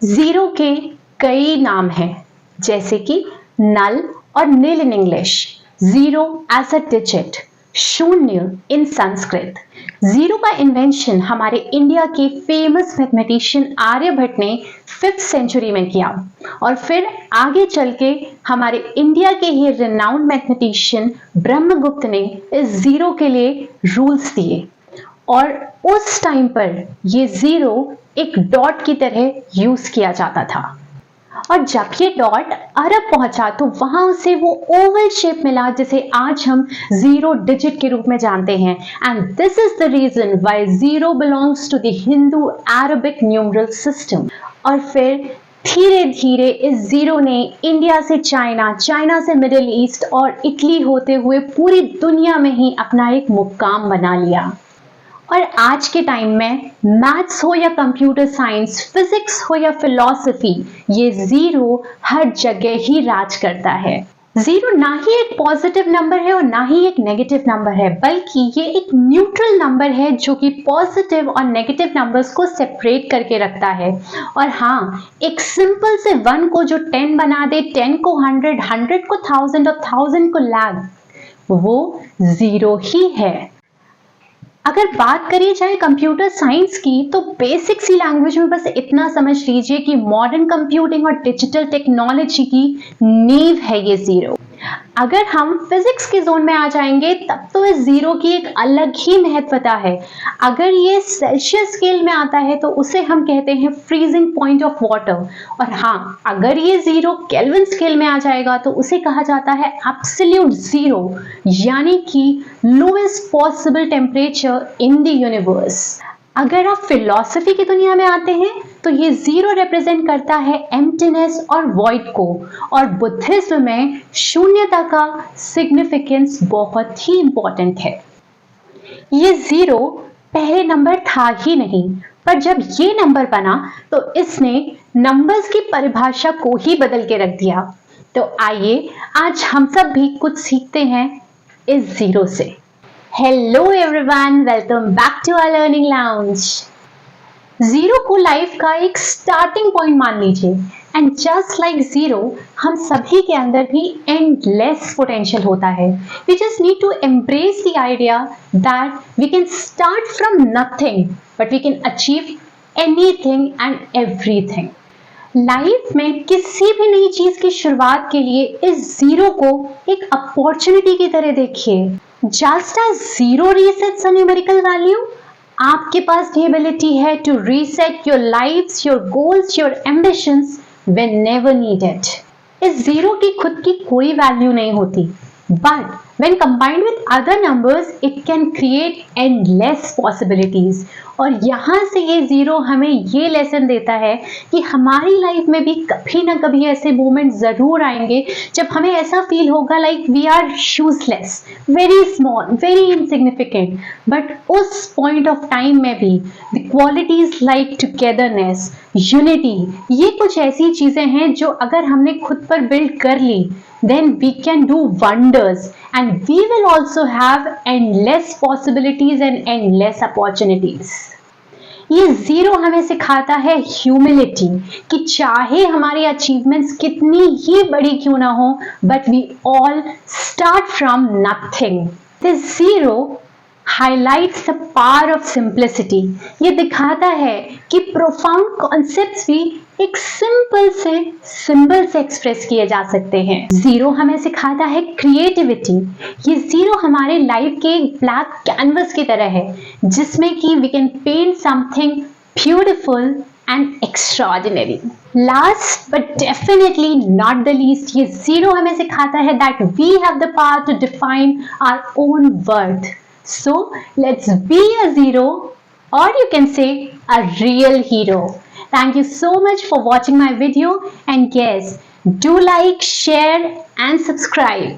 Zero के कई नाम हैं, जैसे कि नल और nil in English, zero as a digit, शून्य इन संस्कृत। जीरो का इन्वेंशन हमारे इंडिया के फेमस मैथमेटिशियन आर्यभट्ट ने 5th सेंचुरी में किया और फिर आगे चल के हमारे इंडिया के ही रिनाउंड मैथमेटिशियन ब्रह्मगुप्त ने इस जीरो के लिए रूल्स दिए और उस टाइम पर ये जीरो एक डॉट की तरह यूज किया जाता था और जब ये डॉट अरब पहुंचा तो वहां उसे वो ओवल शेप मिला जिसे आज हम जीरो डिजिट के रूप में जानते हैं। And this is the reason why zero belongs to the Hindu Arabic numeral system. और फिर धीरे धीरे इस जीरो ने इंडिया से चाइना, चाइना से मिडिल ईस्ट और इटली होते हुए पूरी दुनिया में ही अपना एक मुकाम बना लिया। और आज के टाइम में मैथ्स हो या कंप्यूटर साइंस, फिजिक्स हो या फिलॉसफी, ये जीरो हर जगह ही राज करता है। जीरो ना ही एक पॉजिटिव नंबर है और ना ही एक नेगेटिव नंबर है, बल्कि ये एक न्यूट्रल नंबर है जो कि पॉजिटिव और नेगेटिव नंबर्स को सेपरेट करके रखता है। और हाँ, एक सिंपल से 1 को जो 10 बना दे, 10 को 100, 100 को 1000 और 1000 को लाख, वो जीरो ही है। अगर बात करी जाए कंप्यूटर साइंस की तो बेसिक सी लैंग्वेज में बस इतना समझ लीजिए कि मॉडर्न कंप्यूटिंग और डिजिटल टेक्नोलॉजी की नींव है ये जीरो। अगर हम फिजिक्स के जोन में आ जाएंगे तब तो इस जीरो की एक अलग ही महत्वता है। अगर ये सेल्सियस स्केल में आता है तो उसे हम कहते हैं फ्रीजिंग पॉइंट ऑफ वाटर। और हाँ, अगर ये जीरो केल्विन स्केल में आ जाएगा तो उसे कहा जाता है एब्सोल्यूट जीरो, यानी कि lowest possible temperature in the universe. अगर आप फिलॉसफी की दुनिया में आते हैं तो ये जीरो रिप्रेजेंट करता है एम्प्टीनेस और वॉइड को, और बुद्धिज्म में शून्यता का सिग्निफिकेंस बहुत ही इंपॉर्टेंट है। ये जीरो पहले नंबर था ही नहीं, पर जब ये नंबर बना तो इसने नंबर्स की परिभाषा को ही बदल के रख दिया। तो आइए आज हम सब भी कुछ सीखते हैं इस जीरो से। Hello everyone, welcome back to our learning lounge. Zero को लाइफ का एक स्टार्टिंग पॉइंट मान लीजिए, एंड जस्ट लाइक जीरो हम सभी के अंदर भी एंडलेस पोटेंशियल होता है। We just need to embrace the idea that we can start from nothing but we can achieve anything and everything. Life में किसी भी नई चीज की शुरुआत के लिए इस जीरो को एक अपॉर्चुनिटी की तरह देखिए। Just as zero resets a numerical value, आपके पास दी एबिलिटी है to reset your lifes, your goals, your ambitions whenever needed. इस जीरो की खुद की कोई वैल्यू नहीं होती, but when combined with other numbers it can create endless possibilities। और यहाँ से ये जीरो हमें ये लेसन देता है कि हमारी लाइफ में भी कभी ना कभी ऐसे मोमेंट जरूर आएंगे जब हमें ऐसा फील होगा like we are useless, very small, very insignificant. But उस पॉइंट ऑफ टाइम में भी the qualities like togetherness, unity, ये कुछ ऐसी चीजें हैं जो अगर हमने खुद पर बिल्ड कर ली then we can do wonders and we will also have endless possibilities and endless opportunities। ये जीरो हमें सिखाता है ह्यूमिलिटी, कि चाहे हमारी अचीवमेंट्स कितनी ही बड़ी क्यों ना हो, but we all start from nothing. This zero highlights the power of simplicity. ये दिखाता है कि प्रोफाउंड कॉन्सेप्ट्स भी एक सिंपल से सिंबल से एक्सप्रेस किए जा सकते हैं। जीरो हमें सिखाता है क्रिएटिविटी। ये जीरो हमारे लाइफ के एक ब्लैक कैनवस की तरह है जिसमें कि we can paint something beautiful and extraordinary. Last but definitely not the least, ये जीरो हमें सिखाता है that we have the power to define our own worth. So let's be a zero, or you can say a real hero. Thank you so much for watching my video, and yes, do like, share and subscribe.